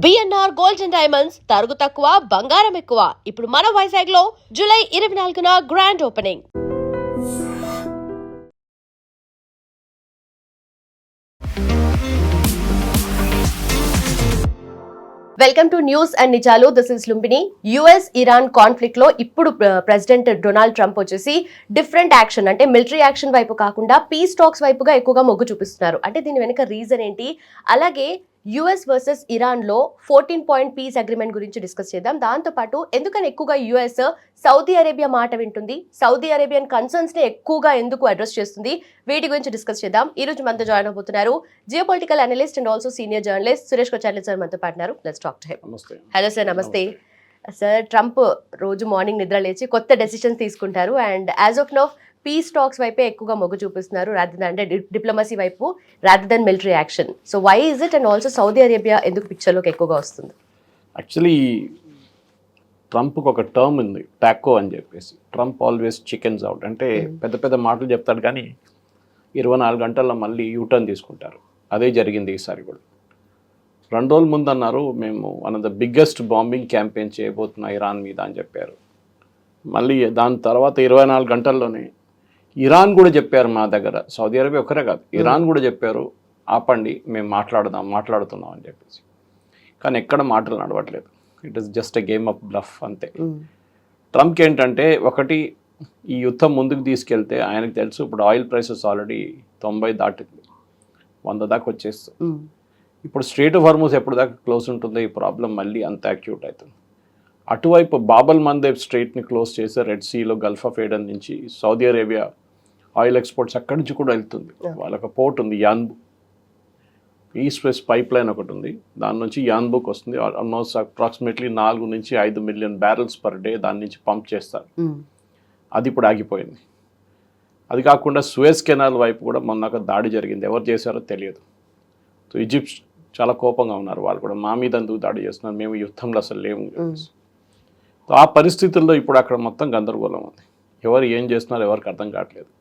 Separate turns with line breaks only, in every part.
BNR gold and diamonds తరుగు తక్కువ బంగారం ఎక్కువ. ఇప్పుడు మన వైజాగ్ లో జూలై 24న grand opening. Welcome to news and నిజాలు. This is Lumbini. US Iran conflict లో ఇప్పుడు ప్రెసిడెంట్ డొనాల్డ్ ట్రంప్ వచ్చేసి డిఫరెంట్ యాక్షన్, అంటే మిలిటరీ యాక్షన్ వైపు కాకుండా పీస్ టాక్స్ వైపుగా ఎక్కువగా మొగ్గు చూపిస్తున్నారు. అంటే దీని వెనుక రీజన్ ఏంటి, అలాగే యుఎస్ వర్సెస్ ఇరాన్ లో 14-point పీస్ అగ్రిమెంట్ గురించి డిస్కస్ చేద్దాం. దాంతోపాటు ఎందుకని ఎక్కువగా యుఎస్ సౌదీ అరేబియా మాట వింటుంది, సౌదీ అరేబియన్ కన్సర్న్స్ ని ఎక్కువగా ఎందుకు అడ్రస్ చేస్తుంది, వీటి గురించి డిస్కస్ చేద్దాం. ఈ రోజు మనతో జాయిన్ అవబోతున్నారు geopolitical analyst and also senior journalist Suresh Kocharla sir మనతో పాటున్నారు. Let's talk to him. Hello sir, namaste sir. Trump రోజు మార్నింగ్ నిద్ర లేచి కొత్త డెసిషన్స్ తీసుకుంటారు and as of now peace talks వైపే ఎక్కువగా మొగ్గు చూపిస్తున్నారు, అంటే డిప్లొమసీ వైపు rather than military action. So why is it, and also Saudi Arabia ఎందుకు పిక్చర్లోకి ఎక్కువగా వస్తుంది?
యాక్చువల్లీ ట్రంప్కి ఒక టర్మ్ ఉంది, టాకో అని చెప్పేసి. ట్రంప్ ఆల్వేస్ చికెన్స్ అవుట్, అంటే పెద్ద పెద్ద మాటలు చెప్తాడు కానీ 24 గంటల్లో మళ్ళీ యూటర్న్ తీసుకుంటారు. అదే జరిగింది ఈసారి కూడా. 2 రోజుల ముందు అన్నారు మేము one of the biggest bombing campaign చేయబోతున్నా ఇరాన్ మీద అని చెప్పారు. మళ్ళీ దాని తర్వాత 24 గంటల్లోనే ఇరాన్ కూడా చెప్పారు మా దగ్గర, సౌదీ అరేబియా ఒక్కరే కాదు, ఇరాన్ కూడా చెప్పారు ఆపండి మేము మాట్లాడుతున్నాం అని చెప్పేసి. కానీ ఎక్కడ మాటలు నడవట్లేదు. It is just a game of bluff అంతే. ట్రంప్కి ఏంటంటే ఒకటి, ఈ యుద్ధం ముందుకు తీసుకెళ్తే ఆయనకు తెలుసు ఇప్పుడు ఆయిల్ ప్రైసెస్ ఆల్రెడీ 90 దాటింది, 100 దాకా వచ్చేస్తుంది. ఇప్పుడు స్ట్రెయిట్ ఆఫ్ హార్మూజ్ ఎప్పుడు దాకా క్లోజ్ ఉంటుందో ఈ ప్రాబ్లం మళ్ళీ అంత యాక్యూట్ అవుతుంది. అటువైపు బాబల్ మందేబ్ స్ట్రెయిట్ని క్లోజ్ చేసి రెడ్ సీలో గల్ఫ్ ఆఫ్ ఏడెన్ నుంచి సౌదీ అరేబియా ఆయిల్ ఎక్స్పోర్ట్స్ అక్కడి నుంచి కూడా వెళ్తుంది. వాళ్ళకి పోర్ట్ ఉంది Yanbu, east west pipe line ఒకటి ఉంది, దాని నుంచి యాన్బుక్ వస్తుంది. ఆల్మోస్ట్ అప్రాక్సిమేట్లీ 4 నుంచి 5 మిలియన్ బ్యారెల్స్ పర్ డే దాని నుంచి పంప్ చేస్తారు. అది ఇప్పుడు ఆగిపోయింది. అది కాకుండా సూయజ్ కెనాల్ వైపు కూడా మొన్న ఒక దాడి జరిగింది, ఎవరు చేశారో తెలియదు. సో ఈజిప్ట్ చాలా కోపంగా ఉన్నారు, వాళ్ళు కూడా మా మీద ఎందుకు దాడి చేస్తున్నారు, మేము యుద్ధంలో అసలు లేము. సో ఆ పరిస్థితుల్లో ఇప్పుడు అక్కడ మొత్తం గందరగోళం ఉంది, ఎవరు ఏం చేస్తున్నారు ఎవరికి అర్థం కావట్లేదు.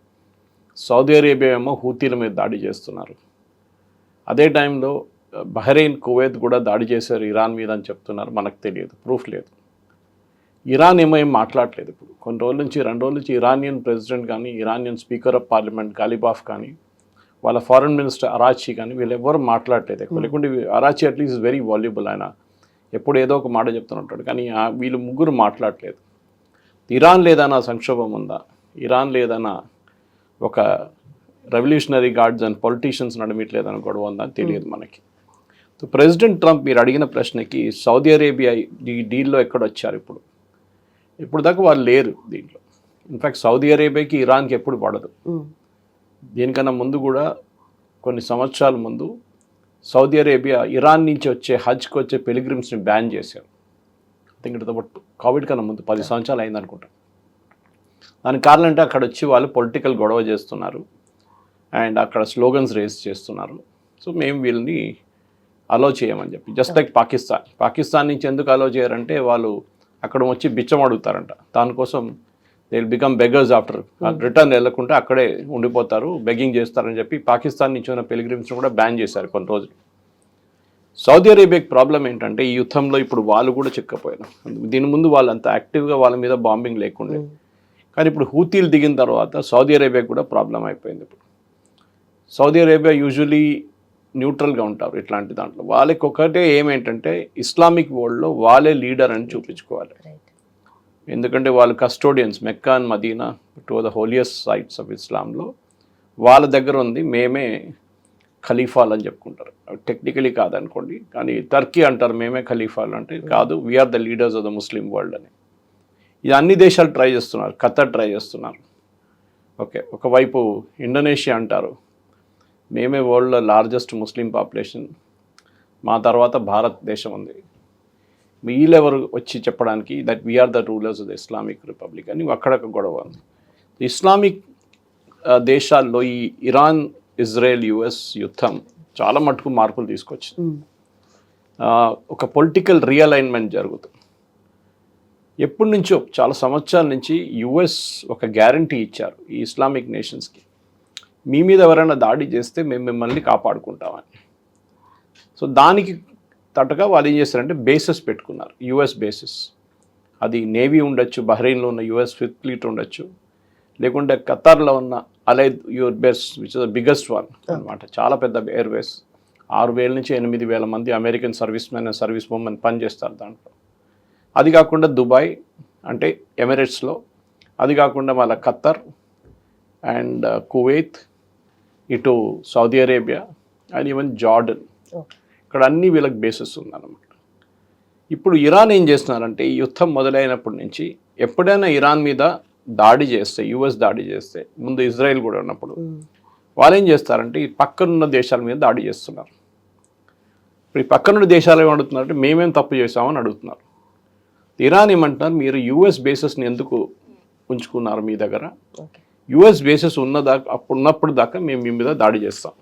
సౌదీ అరేబియా ఏమో హూతీల మీద దాడి చేస్తున్నారు, అదే టైంలో బహ్రెయిన్ కువైత్ కూడా దాడి చేశారు ఇరాన్ మీద అని చెప్తున్నారు, మనకు తెలియదు, ప్రూఫ్ లేదు. ఇరాన్ ఏం మాట్లాడలేదు. ఇప్పుడు కొన్ని రోజుల నుంచి 2 రోజుల నుంచి ఇరానియన్ ప్రెసిడెంట్ కానీ, Iranian speaker of parliament Ghalibaf కానీ, వాళ్ళ ఫారెన్ మినిస్టర్ అరాచి కానీ వీళ్ళు ఎవరు మాట్లాడలేదు. లేకుంటే అరాచి అట్లీస్ట్ వెరీ వాల్యుబుల్, ఆయన ఎప్పుడు ఏదో ఒక మాట చెప్తుంటాడు, కానీ వీళ్ళు ముగ్గురు మాట్లాడలేదు. ఇరాన్ లేదన్నా సంక్షోభం ఉందా, ఇరాన్ లేదన్నా ఒక రెవల్యూషనరీ గార్డ్స్ అండ్ పొలిటీషియన్స్ నడిమిట్లేదని గొడవ ఉందని తెలియదు మనకి. సో ప్రెసిడెంట్ ట్రంప్ మీరు అడిగిన ప్రశ్నకి సౌదీ అరేబియా ఈ డీల్లో ఎక్కడొచ్చారు, ఇప్పుడు దాకా వాళ్ళు లేరు దీంట్లో. ఇన్ఫ్యాక్ట్ సౌదీ అరేబియాకి ఇరాన్కి ఎప్పుడు పడదు. దీనికన్నా ముందు కూడా కొన్ని సంవత్సరాల ముందు సౌదీ అరేబియా ఇరాన్ నుంచి వచ్చే హజ్కి వచ్చే పిలిగ్రిమ్స్ని బ్యాన్ చేశారు. థింక్ ఇట్ అబౌట్ కోవిడ్ కన్నా ముందు 10 సంవత్సరాలు అయిందనుకుంటా. దానికి కారణం అంటే అక్కడ వచ్చి వాళ్ళు పొలిటికల్ గొడవ చేస్తున్నారు అండ్ అక్కడ స్లోగన్స్ రేస్ చేస్తున్నారు. సో మేము వీళ్ళని అలో చేయమని చెప్పి, జస్ట్ లైక్ పాకిస్తాన్ నుంచి ఎందుకు అలో చేయరంటే వాళ్ళు అక్కడ వచ్చి బిచ్చం అడుగుతారంట, దానికోసం they will become beggars after, return వెళ్ళకుండా అక్కడే ఉండిపోతారు, బెగ్గింగ్ చేస్తారని చెప్పి పాకిస్తాన్ నుంచి ఉన్న పిలిగ్రిమ్స్ని కూడా బ్యాన్ చేశారు కొన్ని రోజులు. సౌదీ అరేబియాకి ప్రాబ్లం ఏంటంటే ఈ యుద్ధంలో ఇప్పుడు వాళ్ళు కూడా చిక్కపోయారు. దీని ముందు వాళ్ళు అంత యాక్టివ్గా వాళ్ళ మీద బాంబింగ్ లేకుండే, కానీ ఇప్పుడు హూతీలు దిగిన తర్వాత సౌదీ అరేబియాకి కూడా ప్రాబ్లం అయిపోయింది. ఇప్పుడు సౌదీ అరేబియా యూజువలీ న్యూట్రల్గా ఉంటారు ఇట్లాంటి దాంట్లో. వాళ్ళకి ఒకటే ఏమేంటంటే ఇస్లామిక్ వరల్డ్లో వాళ్ళే లీడర్ అని చూపించుకోవాలి, ఎందుకంటే వాళ్ళు custodians, Mecca and Medina 2 of the holiest sites of ఇస్లాంలో వాళ్ళ దగ్గర ఉంది, మేమే ఖలీఫాలు అని చెప్పుకుంటారు. టెక్నికలీ కాదనుకోండి, కానీ టర్కీ అంటారు మేమే ఖలీఫాలు, అంటే కాదు, we are the leaders of the Muslim world అని. ఇది అన్ని దేశాలు ట్రై చేస్తున్నారు, ఖతర్ ట్రై చేస్తున్నారు. ఓకే, ఒకవైపు ఇండోనేషియా అంటారు మేమే వరల్డ్లో లార్జెస్ట్ ముస్లిం పాపులేషన్, మా తర్వాత భారతదేశం ఉంది, వీళ్ళెవరు వచ్చి చెప్పడానికి that we are the rulers of the Islamic republic అని అక్కడొక గొడవ ఉంది. ఇస్లామిక్ దేశాల్లో ఈ ఇరాన్, ఇజ్రాయెల్, యుఎస్ యుద్ధం చాలా మటుకు మార్పులు తీసుకొచ్చింది. ఒక పొలిటికల్ రీఅలైన్మెంట్ జరుగుతుంది. ఎప్పటి నుంచో చాలా సంవత్సరాల నుంచి యుఎస్ ఒక గ్యారంటీ ఇచ్చారు ఈ ఇస్లామిక్ నేషన్స్కి, మీ మీద ఎవరైనా దాడి చేస్తే మేము మిమ్మల్ని కాపాడుకుంటామని. సో దానికి తట్టుగా వాళ్ళు ఏం చేస్తారంటే బేసెస్ పెట్టుకున్నారు, యుఎస్ బేసెస్. అది నేవీ ఉండొచ్చు, బహ్రెయిన్లో ఉన్న యుఎస్ ఫిఫ్త్ ఫ్లీట్ ఉండొచ్చు, లేకుంటే ఖతార్లో ఉన్న Al Udeid air base which is the biggest one అనమాట. చాలా పెద్ద ఎయిర్వేస్. 6,000 నుంచి 8,000 మంది American service men and service women పనిచేస్తారు దాంట్లో. అది కాకుండా దుబాయ్ అంటే ఎమిరేట్స్లో, అది కాకుండా వాళ్ళ ఖత్తర్ అండ్ కువైత్, ఇటు Saudi Arabia and even Jordan, ఇక్కడ అన్ని వీళ్ళకి బేసెస్ ఉందన్నమాట. ఇప్పుడు ఇరాన్ ఏం చేస్తున్నారంటే ఈ యుద్ధం మొదలైనప్పటి నుంచి ఎప్పుడైనా ఇరాన్ మీద దాడి చేస్తే, యుఎస్ దాడి చేస్తే, ముందు ఇజ్రాయెల్ కూడా ఉన్నప్పుడు వాళ్ళు ఏం చేస్తారంటే ఈ పక్కనున్న దేశాల మీద దాడి చేస్తున్నారు. ఇప్పుడు ఈ పక్కనున్న దేశాలు ఏమి అడుగుతున్నారంటే మేమేం తప్పు చేసామని అడుగుతున్నారు. ఇరాన్ ఏమంటున్నారు, మీరు యుఎస్ బేసెస్ని ఎందుకు ఉంచుకున్నారు మీ దగ్గర, యుఎస్ బేసెస్ ఉన్నప్పుడు దాకా మేము మీ మీద దాడి చేస్తాం.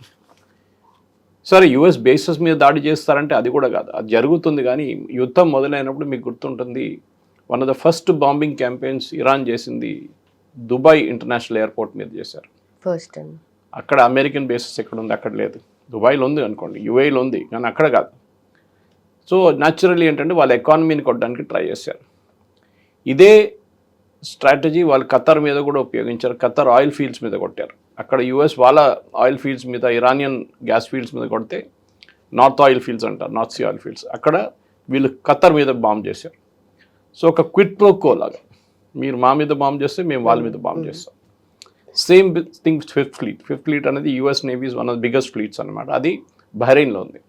సరే యుఎస్ బేసెస్ మీద దాడి చేస్తారంటే అది కూడా కాదు, అది జరుగుతుంది. కానీ యుద్ధం మొదలైనప్పుడు మీకు గుర్తుంటుంది, one of the first bombing campaigns Iran చేసింది దుబాయ్ ఇంటర్నేషనల్ ఎయిర్పోర్ట్ మీద చేశారు.
ఫస్ట్
అక్కడ అమెరికన్ బేసెస్ ఎక్కడ ఉంది, అక్కడ లేదు. దుబాయ్లో ఉంది అనుకోండి, యుఏలో ఉంది, కానీ అక్కడ కాదు. సో న్యాచురల్లీ ఏంటంటే వాళ్ళ ఎకానమీని కొట్టడానికి ట్రై చేశారు. ఇదే స్ట్రాటజీ వాళ్ళు ఖతర్ మీద కూడా ఉపయోగించారు. ఖతర్ ఆయిల్ ఫీల్డ్స్ మీద కొట్టారు. అక్కడ యుఎస్ వాళ్ళ ఆయిల్ ఫీల్డ్స్ మీద, ఇరానియన్ గ్యాస్ ఫీల్డ్స్ మీద కొడితే, నార్త్ ఆయిల్ ఫీల్డ్స్ అంటారు, నార్త్ సీ ఆయిల్ ఫీల్డ్స్, అక్కడ వీళ్ళు ఖతర్ మీద బాంబ్ చేశారు. సో ఒక క్విట్ ప్రోకో లాగా, మీరు మా మీద బాంబ్ చేస్తే మేము వాళ్ళ మీద బాంబ్ చేస్తాం. సేమ్ థింగ్ ఫిఫ్త్ ఫ్లీట్ అనేది US navies one of the biggest fleets అనమాట. అది బహ్రెయిన్లో ఉంది.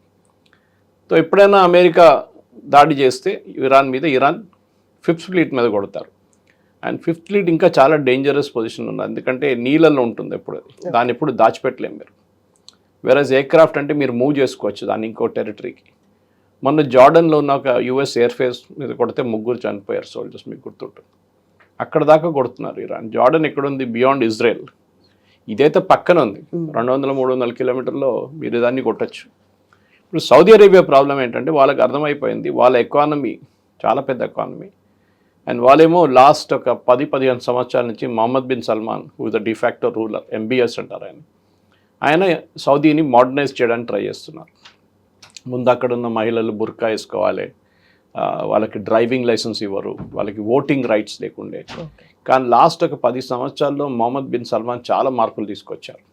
సో ఎప్పుడైనా అమెరికా దాడి చేస్తే ఇరాన్ మీద, ఇరాన్ ఫిఫ్త్ ఫ్లీట్ మీద కొడతారు. అండ్ ఫిఫ్త్ ఫ్లీట్ ఇంకా చాలా డేంజరస్ పొజిషన్ ఉంది, ఎందుకంటే నీళ్ళల్లో ఉంటుంది ఎప్పుడు, అది దాన్ని ఎప్పుడు దాచిపెట్టలేము మీరు. వేరేజ్ ఎయిర్క్రాఫ్ట్ అంటే మీరు మూవ్ చేసుకోవచ్చు దాన్ని ఇంకో టెరిటరీకి. మొన్న జార్డన్లో ఉన్న ఒక యుఎస్ ఎయిర్ఫేస్ మీద కొడితే 3 చనిపోయారు సోల్జర్స్, మీకు గుర్తుంటుంది. అక్కడ దాకా కొడుతున్నారు ఇరాన్. జార్డన్ ఎక్కడుంది, బియాండ్ ఇజ్రాయెల్. ఇదైతే పక్కన ఉంది, 200-300 కిలోమీటర్లో మీరు దాన్ని కొట్టచ్చు. ఇప్పుడు సౌదీ అరేబియా ప్రాబ్లం ఏంటంటే వాళ్ళకి అర్థమైపోయింది, వాళ్ళ ఎకానమీ చాలా పెద్ద ఎకానమీ. అండ్ వాళ్ళేమో లాస్ట్ ఒక 10-15 సంవత్సరాల నుంచి Mohammed bin Salman, who the de facto ruler, MBS అంటారు ఆయన సౌదీని మోడర్నైజ్ చేయడానికి ట్రై చేస్తున్నారు. ముందు అక్కడ ఉన్న మహిళలు బుర్కా వేసుకోవాలి, వాళ్ళకి డ్రైవింగ్ లైసెన్స్ ఇవ్వరు, వాళ్ళకి ఓటింగ్ రైట్స్ లేకుండే. కానీ లాస్ట్ ఒక 10 సంవత్సరాల్లో మొహమ్మద్ బిన్ సల్మాన్ చాలా మార్పులు తీసుకొచ్చారు,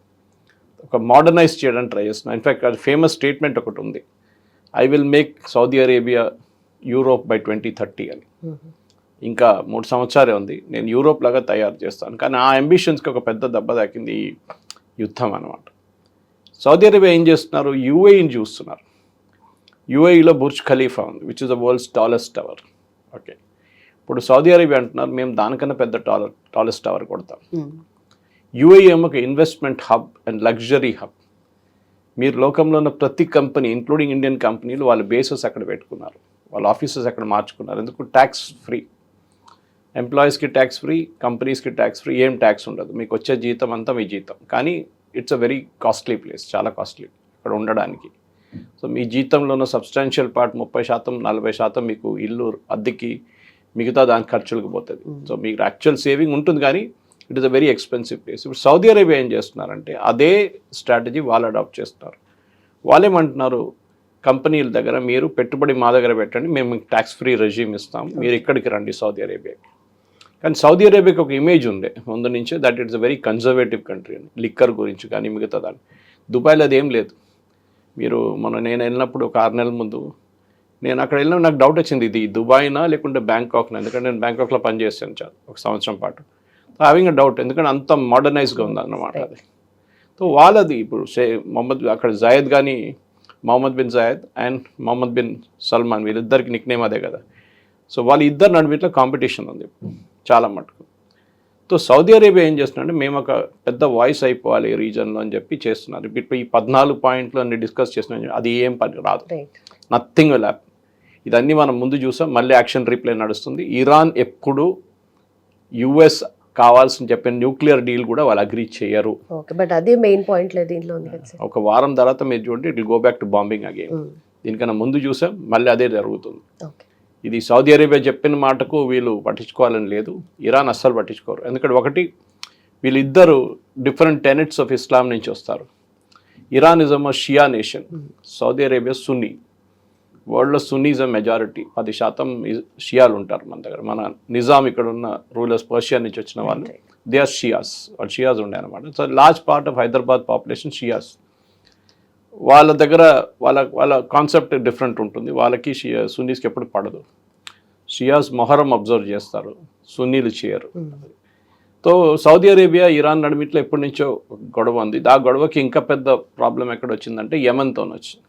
ఒక మోడర్నైజ్ చేయడానికి ట్రై చేస్తున్నారు. ఇన్ఫ్యాక్ట్ అది ఫేమస్ స్టేట్మెంట్ ఒకటి ఉంది, I will make Saudi Arabia Europe by 2030 అని. ఇంకా 3 సంవత్సరాలే ఉంది, నేను యూరోప్ లాగా తయారు చేస్తాను. కానీ ఆ అంబిషన్స్కి ఒక పెద్ద దెబ్బ తాకింది ఈ యుద్ధం అనమాట. సౌదీ అరేబియా ఏం చేస్తున్నారు, యూఏఈని చూస్తున్నారు. యూఏఈలో బుర్జ్ ఖలీఫా ఉంది, which is the world's tallest tower. Okay, ఇప్పుడు సౌదీ అరేబియా అంటున్నారు మేము దానికన్నా పెద్ద టాలెస్ట్ టవర్ కొడతాం. యూఏఈ ఏమో ఒక investment hub and luxury hub. మీరు లోకంలో ఉన్న ప్రతి కంపెనీ, ఇంక్లూడింగ్ ఇండియన్ కంపెనీలు, వాళ్ళ బేసెస్ అక్కడ పెట్టుకున్నారు, వాళ్ళ ఆఫీసెస్ అక్కడ మార్చుకున్నారు. ఎందుకు, ట్యాక్స్ ఫ్రీ, ఎంప్లాయీస్కి ట్యాక్స్ ఫ్రీ, కంపెనీస్కి ట్యాక్స్ ఫ్రీ, ఏం ట్యాక్స్ ఉండదు, మీకు వచ్చే జీతం అంతా మీ జీతం. కానీ it's a very costly place, చాలా కాస్ట్లీ ఇక్కడ ఉండడానికి. సో మీ జీతంలో ఉన్న సబ్స్టాన్షియల్ పార్ట్ 30%-40% మీకు ఇల్లు అద్దెకి, మిగతా దాని ఖర్చులకు పోతుంది. సో మీకు యాక్చువల్ సేవింగ్ ఉంటుంది, కానీ it is a very expensive place. ఇప్పుడు సౌదీ అరేబియా ఏం చేస్తున్నారంటే అదే స్ట్రాటజీ వాళ్ళు అడాప్ట్ చేస్తున్నారు. వాళ్ళేమంటున్నారు, కంపెనీల దగ్గర మీరు పెట్టుబడి మా దగ్గర పెట్టండి, మేము మీకు ట్యాక్స్ ఫ్రీ రెజ్యూమ్ ఇస్తాం, మీరు ఇక్కడికి రండి సౌదీ అరేబియాకి. కానీ సౌదీ అరేబియాకి ఒక ఇమేజ్ ఉండే ముందు నుంచే, that it's a very conservative country అని, లిక్కర్ గురించి కానీ మిగతా దాన్ని. దుబాయ్లో అదేం లేదు. మీరు నేను వెళ్ళినప్పుడు ఒక 6 నెలల ముందు నేను అక్కడ వెళ్ళిన, నాకు డౌట్ వచ్చింది, ఇది దుబాయ్నా లేకుంటే బ్యాంకాక్నా, ఎందుకంటే నేను బ్యాంకాక్లో పనిచేస్తాను చాలా 1 సంవత్సరం పాటు. హ్యావింగ్ అ డౌట్, ఎందుకంటే అంత మోడర్నైజ్గా ఉందన్నమాట అది. సో వాళ్ళది ఇప్పుడు అక్కడ జాయద్ కానీ, Mohammed bin Zayed and Mohammed bin Salman, వీళ్ళిద్దరికి నిక్ నేమ్ అదే కదా. సో వాళ్ళ ఇద్దరు నడుమిట్లో కాంపిటీషన్ ఉంది చాలా మటుకు. సో సౌదీ అరేబియా ఏం చేస్తున్నారంటే మేము ఒక పెద్ద వాయిస్ అయిపోవాలి ఈ రీజన్లో అని చెప్పి చేస్తున్నారు. ఇప్పుడు ఈ 14 పాయింట్లు అన్ని డిస్కస్ చేస్తున్నాం, అది ఏం పని రాదు, నథింగ్ విల్ హ్యాపెన్. ఇదన్నీ మనం ముందు చూసాం, మళ్ళీ యాక్షన్ రీప్లే నడుస్తుంది. ఇరాన్ ఎప్పుడు యుఎస్ కావాల్సిన చెప్పిన న్యూక్లియర్ డీల్ కూడా వాళ్ళు అగ్రీ చేయరు.
బట్ అదే మెయిన్ పాయింట్ లేదు దీంట్లో.
ఒక వారం తర్వాత మీరు చూడండి, it will go back to bombing again. దీనికన్నా ముందు చూసాం, మళ్ళీ అదే జరుగుతుంది. ఇది సౌదీ అరేబియా చెప్పిన మాటకు వీళ్ళు పట్టించుకోవాలని లేదు, ఇరాన్ అస్సలు పట్టించుకోరు. ఎందుకంటే ఒకటి, వీళ్ళిద్దరు డిఫరెంట్ టెనెట్స్ ఆఫ్ ఇస్లాం నుంచి వస్తారు. Iran is a Shia nation, Saudi Arabia Sunni. వరల్డ్లో సున్నీస్ మెజారిటీ 10% షియాలు ఉంటారు మన దగ్గర. మన నిజాం ఇక్కడ ఉన్న రూలర్స్ పర్షియా నుంచి వచ్చిన వాళ్ళు దే ఆర్ షియాస్, వాళ్ళు షియాస్ ఉండే అనమాట. So large part of Hyderabad population Shias. వాళ్ళ దగ్గర వాళ్ళ కాన్సెప్ట్ డిఫరెంట్ ఉంటుంది. వాళ్ళకి సున్నీస్కి ఎప్పుడు పడదు. షియాస్ మొహరం అబ్జర్వ్ చేస్తారు, సున్నీలు చేయరు. సో సౌదీ అరేబియా ఇరాన్ నడిమిట్లో ఎప్పటి నుంచో గొడవ ఉంది. ఆ గొడవకి ఇంకా పెద్ద ప్రాబ్లం ఎక్కడ వచ్చిందంటే యెమెన్తో వచ్చింది.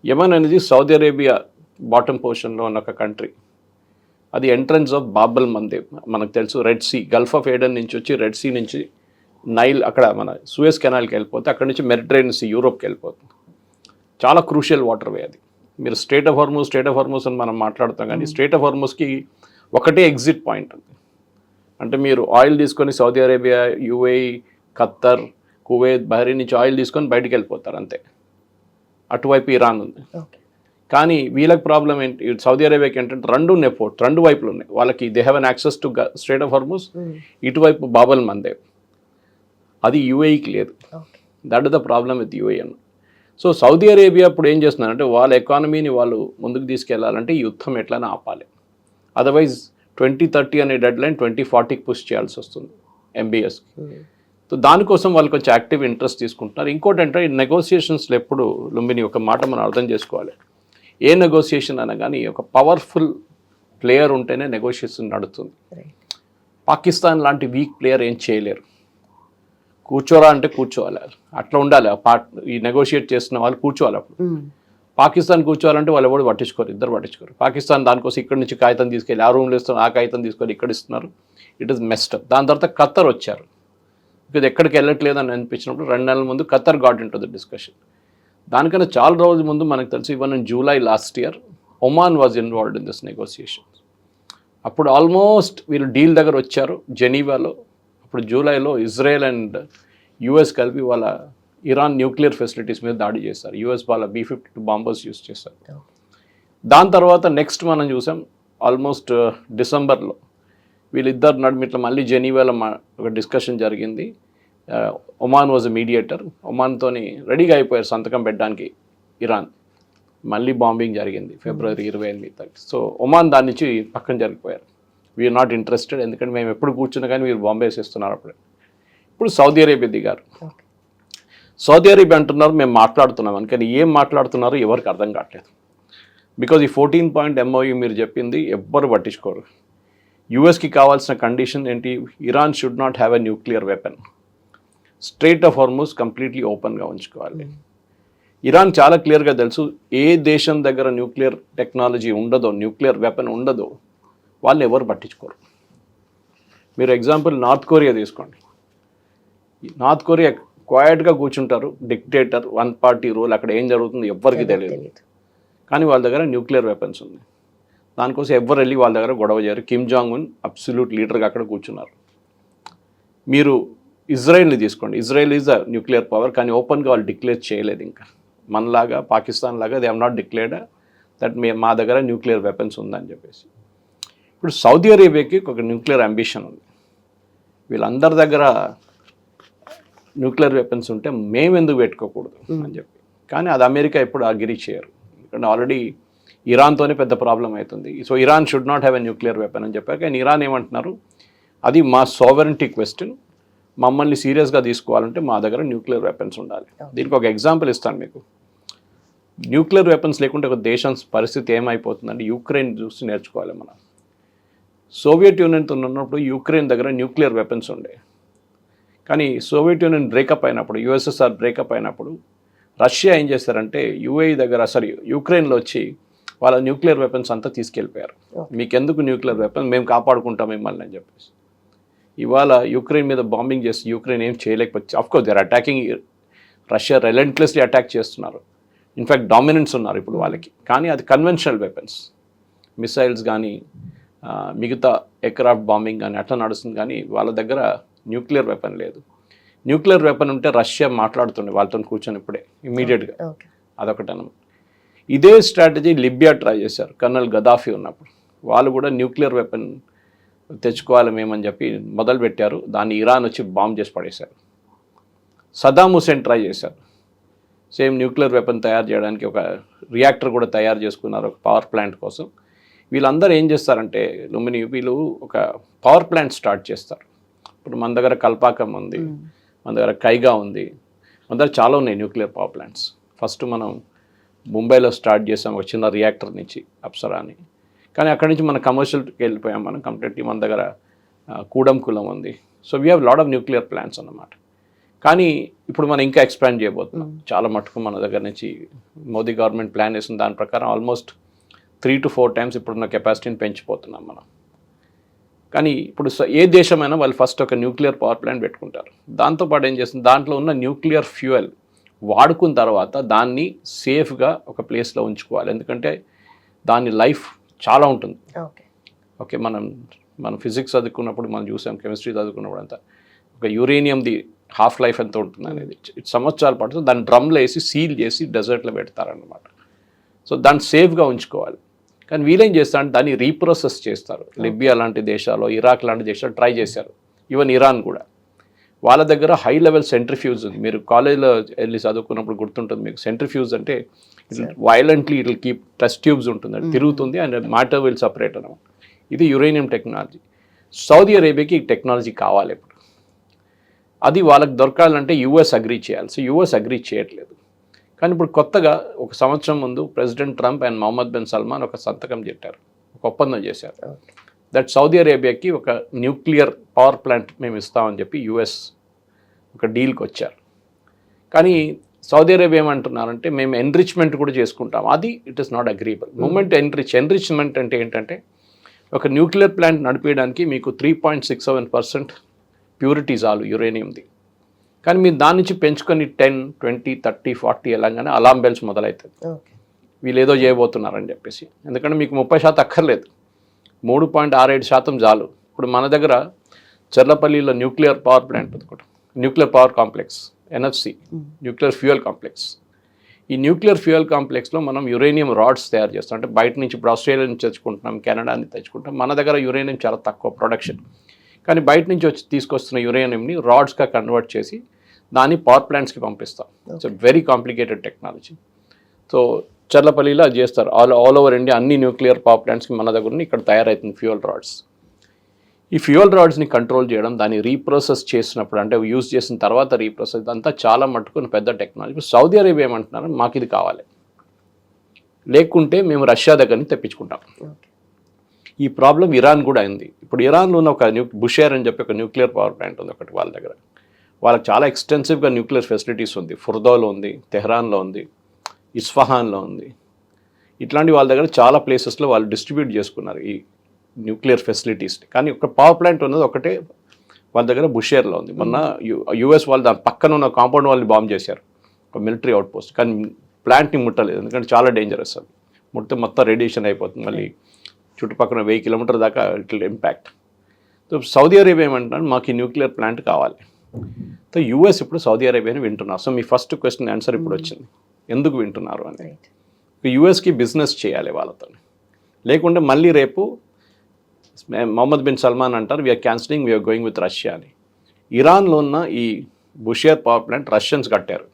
యెమెన్ అనేది సౌదీ అరేబియా బాటమ్ పోర్షన్లో ఉన్న ఒక కంట్రీ. అది ఎంట్రన్స్ ఆఫ్ బాబల్ మందేబ్, మనకు తెలుసు. Red Sea, Gulf of Aden నుంచి వచ్చి రెడ్ సీ నుంచి నైల్ అక్కడ మన సూయస్ కెనాల్కి వెళ్ళిపోతే అక్కడ నుంచి మెడిటరేనియన్ సీ యూరోప్కి వెళ్ళిపోతుంది. చాలా క్రూషియల్ వాటర్ వే అది. మీరు స్ట్రేట్ ఆఫ్ హార్మూజ్ అని మనం మాట్లాడుతాం, కానీ స్ట్రేట్ ఆఫ్ హార్మూజ్కి ఒకటే ఎగ్జిట్ పాయింట్ ఉంది. అంటే మీరు ఆయిల్ తీసుకొని Saudi Arabia, UAE, Khattar, Kuwait, Bahrain నుంచి ఆయిల్ తీసుకొని బయటికి వెళ్ళిపోతారు అంతే. అటువైపు ఇరాన్ ఉంది. కానీ వీళ్ళకి ప్రాబ్లం ఏంటి, సౌదీ అరేబియాకి ఏంటంటే రెండు వైపులు ఉన్నాయి వాళ్ళకి. They have an access to straight of Hormuz, ఇటువైపు బాబల్ మందేబ్. అది యుఏఈకి లేదు. That is the problem with UAE అన్న. సో సౌదీ అరేబియా ఇప్పుడు ఏం చేస్తున్నారంటే వాళ్ళ ఎకానమీని వాళ్ళు ముందుకు తీసుకెళ్లాలంటే ఈ యుద్ధం ఎట్లయినా ఆపాలి. అదర్వైజ్ 2030 అనే డెడ్ లైన్ 2040కి పుష్ చేయాల్సి వస్తుంది ఎంబీఎస్కి. సో దానికోసం వాళ్ళు కొంచెం యాక్టివ్ ఇంట్రెస్ట్ తీసుకుంటున్నారు. ఇంకోటి అంటే నెగోసియేషన్స్లో ఎప్పుడు లుంబిని ఒక మాట మనం అర్థం చేసుకోవాలి. ఏ నెగోసియేషన్ అయినా కానీ ఒక పవర్ఫుల్ ప్లేయర్ ఉంటేనే నెగోషియేషన్ నడుస్తుంది. పాకిస్తాన్ లాంటి వీక్ ప్లేయర్ ఏం చేయలేరు. కూర్చోరా అంటే కూర్చోవాలి, అట్లా ఉండాలి. ఈ నెగోషియేట్ చేస్తున్న వాళ్ళు కూర్చోవాలి. అప్పుడు పాకిస్తాన్ కూర్చోవాలంటే వాళ్ళు ఎవరు పట్టించుకోరు, ఇద్దరు పట్టించుకోరు. పాకిస్తాన్ దానికోసం ఇక్కడ నుంచి కాగితం తీసుకెళ్ళి ఆ రూమ్లో ఇస్తున్నారు, ఆ కాగితం తీసుకొని ఇక్కడ ఇస్తున్నారు. It is messed up. దాని తర్వాత ఖత్తర్ వచ్చారు. ఇది ఎక్కడికి వెళ్ళట్లేదు అని అనిపించినప్పుడు 2 నెలల ముందు Khattar got in to the discussion. దానికన్నా చాలా రోజుల ముందు మనకు తెలిసి even in July last year Oman was involved in this negotiation. అప్పుడు ఆల్మోస్ట్ వీళ్ళు డీల్ దగ్గర వచ్చారు జెనీవాలో. ఇప్పుడు జూలైలో ఇజ్రాయెల్ అండ్ యుఎస్ కలిపి వాళ్ళ ఇరాన్ న్యూక్లియర్ ఫెసిలిటీస్ మీద దాడి చేశారు. యుఎస్ వాళ్ళ B-52 బాంబర్స్ యూస్ చేశారు. దాని తర్వాత నెక్స్ట్ మనం చూసాం ఆల్మోస్ట్ డిసెంబర్లో వీళ్ళిద్దరు నడుమిట్ల మళ్ళీ జెనీవాలో ఒక డిస్కషన్ జరిగింది. Oman was a mediator. ఒమాన్తోని రెడీగా అయిపోయారు సంతకం పెట్టడానికి ఇరాన్. మళ్ళీ బాంబింగ్ జరిగింది ఫిబ్రవరి 28. సో ఒమాన్ దాని నుంచి పక్కన జరిగిపోయారు. వీఆర్ నాట్ ఇంట్రెస్టెడ్, ఎందుకంటే మేము ఎప్పుడు కూర్చున్నా కానీ మీరు బాంబే వేసేస్తున్నారు. అప్పుడే ఇప్పుడు సౌదీ అరేబియా దిగారు. సౌదీ అరేబియా అంటున్నారు మేము మాట్లాడుతున్నామని, కానీ ఏం మాట్లాడుతున్నారో ఎవరికి అర్థం కావట్లేదు. బికాజ్ ఈ 14 పాయింట్ MOU మీరు చెప్పింది ఎవ్వరు పట్టించుకోరు. యుఎస్కి కావాల్సిన కండిషన్ ఏంటి, Iran should not have a nuclear weapon, straight of Hormuz completely ఓపెన్గా ఉంచుకోవాలి. ఇరాన్ చాలా క్లియర్గా తెలుసు, ఏ దేశం దగ్గర న్యూక్లియర్ టెక్నాలజీ ఉండదో, న్యూక్లియర్ వెపన్ ఉండదో వాళ్ళని ఎవరు పట్టించుకోరు. మీరు ఎగ్జాంపుల్ నార్త్ కొరియా తీసుకోండి. నార్త్ కొరియా క్వైట్గా కూర్చుంటారు, డిక్టేటర్, 1 పార్టీ రూల్, అక్కడ ఏం జరుగుతుందో ఎవ్వరికి తెలియదు. కానీ వాళ్ళ దగ్గర న్యూక్లియర్ వెపన్స్ ఉంది. దానికోసం ఎవ్వరు వెళ్ళి వాళ్ళ దగ్గర గొడవ చేయరు. కిమ్ జాంగ్ ఉన్ అబ్సల్యూట్ లీడర్గా అక్కడ కూర్చున్నారు. మీరు ఇజ్రాయెల్ని తీసుకోండి. Israel is a nuclear power, కానీ ఓపెన్గా వాళ్ళు డిక్లేర్ చేయలేదు. ఇంకా మనలాగా పాకిస్తాన్ లాగా they have not declared that మా దగ్గర న్యూక్లియర్ వెపన్స్ ఉందని చెప్పేసి. ఇప్పుడు సౌదీ అరేబియాకి ఒక న్యూక్లియర్ అంబిషన్ ఉంది. వీళ్ళందరి దగ్గర న్యూక్లియర్ వెపన్స్ ఉంటే మేము ఎందుకు పెట్టుకోకూడదు అని చెప్పి. కానీ అది అమెరికా ఎప్పుడు అగ్రీ చేయరు, ఎందుకంటే ఆల్రెడీ ఇరాన్తోనే పెద్ద ప్రాబ్లం అవుతుంది. So Iran should not have a nuclear weapon అని చెప్పారు. కానీ ఇరాన్ ఏమంటున్నారు, అది మా సావరెంటీ క్వశ్చన్, మమ్మల్ని సీరియస్గా తీసుకోవాలంటే మా దగ్గర న్యూక్లియర్ వెపన్స్ ఉండాలి. దీనికి ఒక ఎగ్జాంపుల్ ఇస్తాను మీకు. న్యూక్లియర్ వెపన్స్ లేకుంటే ఒక దేశం పరిస్థితి ఏమైపోతుందంటే యుక్రెయిన్ చూసి నేర్చుకోవాలి మనం. సోవియట్ యూనియన్తో ఉన్నప్పుడు యుక్రెయిన్ దగ్గర న్యూక్లియర్ వెపన్స్ ఉండే, కానీ సోవియట్ యూనియన్ బ్రేకప్ అయినప్పుడు, యుఎస్ఎస్ఆర్ బ్రేకప్ అయినప్పుడు రష్యా ఏం చేస్తారంటే యుక్రెయిన్లో వచ్చి వాళ్ళ న్యూక్లియర్ వెపన్స్ అంతా తీసుకెళ్ళిపోయారు. మీకెందుకు న్యూక్లియర్ వెపన్, మేము కాపాడుకుంటాం మిమ్మల్ని అని చెప్పేసి. ఇవాళ యుక్రెయిన్ మీద బాంబింగ్ చేసి యుక్రెయిన్ ఏం చేయలేకపోతే, of course they are attacking, Russia relentlessly attack చేస్తున్నారు. ఇన్ఫ్యాక్ట్ డామినెన్స్ ఉన్నారు ఇప్పుడు వాళ్ళకి. కానీ అది కన్వెన్షనల్ వెపన్స్, మిసైల్స్ కానీ మిగతా ఎయిర్క్రాఫ్ట్ బాంబింగ్ కానీ అట్లా నడుస్తుంది. కానీ వాళ్ళ దగ్గర న్యూక్లియర్ వెపన్ లేదు. న్యూక్లియర్ వెపన్ ఉంటే రష్యా మాట్లాడుతుండే వాళ్ళతో కూర్చొని ఇప్పుడే ఇమీడియట్గా. అదొకటనమాట. ఇదే స్ట్రాటజీ లిబియా ట్రై చేశారు కర్నల్ గదాఫీ ఉన్నప్పుడు. వాళ్ళు కూడా న్యూక్లియర్ వెపన్ తెచ్చుకోవాలి మేమని చెప్పి మొదలుపెట్టారు. దాన్ని ఇరాన్ వచ్చి బాంబ్ చేసి పడేశారు. సదాం హుసేన్ ట్రై చేశారు. సేమ్ న్యూక్లియర్ వెపన్ తయారు చేయడానికి ఒక రియాక్టర్ కూడా తయారు చేసుకున్నారు ఒక పవర్ ప్లాంట్ కోసం. వీళ్ళందరూ ఏం చేస్తారంటే లుంబిని వీళ్ళు ఒక పవర్ ప్లాంట్ స్టార్ట్ చేస్తారు. ఇప్పుడు మన దగ్గర కల్పాకం ఉంది, మన దగ్గర కైగా ఉంది, మన దగ్గర చాలా ఉన్నాయి న్యూక్లియర్ పవర్ ప్లాంట్స్. ఫస్ట్ మనం ముంబైలో స్టార్ట్ చేసాం ఒక చిన్న రియాక్టర్ నుంచి అప్సరా అని. కానీ అక్కడి నుంచి మనం కమర్షియల్కి వెళ్ళిపోయాం మనం కంప్లీట్లీ. మన దగ్గర కూడంకులం ఉంది. So we have lot of nuclear plants అన్నమాట. కానీ ఇప్పుడు మనం ఇంకా ఎక్స్పాండ్ చేయబోతున్నాం చాలా మటుకు. మన దగ్గర నుంచి మోదీ గవర్నమెంట్ ప్లాన్ వేసిన దాని ప్రకారం ఆల్మోస్ట్ 3 to 4 times ఇప్పుడున్న కెపాసిటీని పెంచిపోతున్నాం మనం. కానీ ఇప్పుడు ఏ దేశమైనా వాళ్ళు ఫస్ట్ ఒక న్యూక్లియర్ పవర్ ప్లాంట్ పెట్టుకుంటారు. దాంతోపాటు ఏం చేస్తుంది, దాంట్లో ఉన్న న్యూక్లియర్ ఫ్యూయల్ వాడుకున్న తర్వాత దాన్ని సేఫ్గా ఒక ప్లేస్లో ఉంచుకోవాలి. ఎందుకంటే దాని లైఫ్ చాలా ఉంటుంది. ఓకే, మనం ఫిజిక్స్ చదువుకున్నప్పుడు మనం చూసాం, కెమిస్ట్రీ చదువుకున్నప్పుడు అంతా ఒక యురేనియంది హాఫ్ లైఫ్ ఎంత ఉంటుంది అనేది సంవత్సరాలు పడుతుంది. దాన్ని డ్రమ్లో వేసి సీల్ చేసి డెజర్ట్లో పెడతారనమాట. సో దాన్ని సేఫ్గా ఉంచుకోవాలి. కానీ వీళ్ళేం చేస్తారంటే దాన్ని రీప్రోసెస్ చేస్తారు. లిబియా లాంటి దేశాలు, ఇరాక్ లాంటి దేశాలు ట్రై చేశారు, ఈవెన్ ఇరాన్ కూడా. వాళ్ళ దగ్గర హై లెవెల్ సెంట్రిఫ్యూజ్ ఉంది. మీరు కాలేజ్లో వెళ్ళి చదువుకున్నప్పుడు గుర్తుంటుంది మీకు. సెంట్రిఫ్యూజ్ అంటే violently it will keep test tubes ఉంటుంది, అది తిరుగుతుంది అండ్ మ్యాటర్ విల్ సపరేట్ అనమాట. ఇది యురేనియం టెక్నాలజీ. సౌదీ అరేబియాకి ఈ టెక్నాలజీ కావాలి ఇప్పుడు. అది వాళ్ళకి దొరకాలంటే యుఎస్ అగ్రీ చేయాలి. సో యుఎస్ అగ్రీ చేయట్లేదు. కానీ ఇప్పుడు కొత్తగా ఒక సంవత్సరం ముందు President Trump and Mohammed bin Salman ఒక సంతకం పెట్టారు, ఒక ఒప్పందం చేశారు. దట్ సౌదీ అరేబియాకి ఒక న్యూక్లియర్ పవర్ ప్లాంట్ మేము ఇస్తామని చెప్పి యుఎస్ ఒక డీల్కి వచ్చారు. కానీ సౌదీ అరేబియా ఏమంటున్నారంటే మేము ఎన్రిచ్మెంట్ కూడా చేసుకుంటాం. అది it is not agreeable. Moment enrichment అంటే ఏంటంటే ఒక న్యూక్లియర్ ప్లాంట్ నడిపేయడానికి మీకు 3.67% ప్యూరిటీ చాలు యురేనియంది. కానీ మీరు దాని నుంచి పెంచుకొని 10, 20, 30, 40 వెళ్ళంగానే అలారం బెల్స్ మొదలవుతుంది. వీళ్ళు ఏదో చేయబోతున్నారని చెప్పేసి. ఎందుకంటే మీకు 30% అక్కర్లేదు, 3.67% చాలు. ఇప్పుడు మన దగ్గర చెర్లపల్లిలో న్యూక్లియర్ పవర్ ప్లాంట్ ఉంది, nuclear power complex, NFC nuclear fuel complex. ఈ న్యూక్లియర్ ఫ్యూయల్ కాంప్లెక్స్లో మనం యురేనియం రాడ్స్ తయారు చేస్తాం. అంటే బయట నుంచి ఇప్పుడు ఆస్ట్రేలియా నుంచి తెచ్చుకుంటున్నాం, కెనడా నుంచి తెచ్చుకుంటాం. మన దగ్గర యురేనియం చాలా తక్కువ ప్రొడక్షన్. కానీ బయట నుంచి వచ్చి తీసుకొస్తున్న యురేనియంని రాడ్స్గా కన్వర్ట్ చేసి దాన్ని పవర్ ప్లాంట్స్కి పంపిస్తాం. It's very complicated technology. So చర్లపల్లిలో అది చేస్తారు. ఆల్ ఓవర్ ఇండియా అన్ని న్యూక్లియర్ పవర్ ప్లాంట్స్కి మన దగ్గర ఇక్కడ తయారవుతుంది ఫ్యూయల్ రాడ్స్. ఈ ఫ్యూయల్ రాడ్స్ని కంట్రోల్ చేయడం, దాన్ని రీప్రోసెస్ చేసినప్పుడు అంటే యూజ్ చేసిన తర్వాత రీప్రోసెస్, అంతా చాలా మట్టుకుని పెద్ద టెక్నాలజీ. ఇప్పుడు సౌదీ అరేబియా ఏమంటున్నారు, మాకు ఇది కావాలి, లేకుంటే మేము రష్యా దగ్గర నుంచి తెప్పించుకుంటాం. ఈ ప్రాబ్లం ఇరాన్ కూడా అయింది. ఇప్పుడు ఇరాన్లో ఉన్న ఒక బుషేర్ అని చెప్పి ఒక న్యూక్లియర్ పవర్ ప్లాంట్ ఉంది ఒకటి వాళ్ళ దగ్గర. వాళ్ళకి చాలా ఎక్స్టెన్సివ్గా న్యూక్లియర్ ఫెసిలిటీస్ ఉంది. ఫుర్దోలో ఉంది, తెహ్రాన్లో ఉంది, ఇస్ఫహాన్లో ఉంది. ఇట్లాంటి వాళ్ళ దగ్గర చాలా ప్లేసెస్లో వాళ్ళు డిస్ట్రిబ్యూట్ చేసుకున్నారు ఈ న్యూక్లియర్ ఫెసిలిటీస్ని. కానీ ఒక పవర్ ప్లాంట్ ఉన్నది ఒకటే వాళ్ళ దగ్గర బుషేర్లో ఉంది. మొన్న యుఎస్ వాళ్ళు దాని పక్కన ఉన్న కాంపౌండ్ వాళ్ళని బాంబ్ చేశారు, ఒక మిలిటరీ అవుట్పోస్ట్. కానీ ప్లాంట్ని ముట్టలేదు, ఎందుకంటే చాలా డేంజరస్. అది ముట్టితే మొత్తం రేడియేషన్ అయిపోతుంది, మళ్ళీ చుట్టుపక్కల 1000 kilometers దాకా it will impact. So Saudi Arabia ఏమంటున్నారు, మాకు ఈ న్యూక్లియర్ ప్లాంట్ కావాలి. సో యూఎస్ ఇప్పుడు సౌదీ అరేబియాని వింటున్నారు. సో మీ ఫస్ట్ క్వశ్చన్ ఆన్సర్ ఇప్పుడు వచ్చింది, ఎందుకు వింటున్నారు అని. యూఎస్కి బిజినెస్ చేయాలి వాళ్ళతో, లేకుంటే మళ్ళీ రేపు మొహమ్మద్ బిన్ సల్మాన్ అంటారు we are cancelling, we are going with Russia అని. ఇరాన్లో ఉన్న ఈ బుషేర్ పవర్ ప్లాంట్ రష్యన్స్ కట్టారు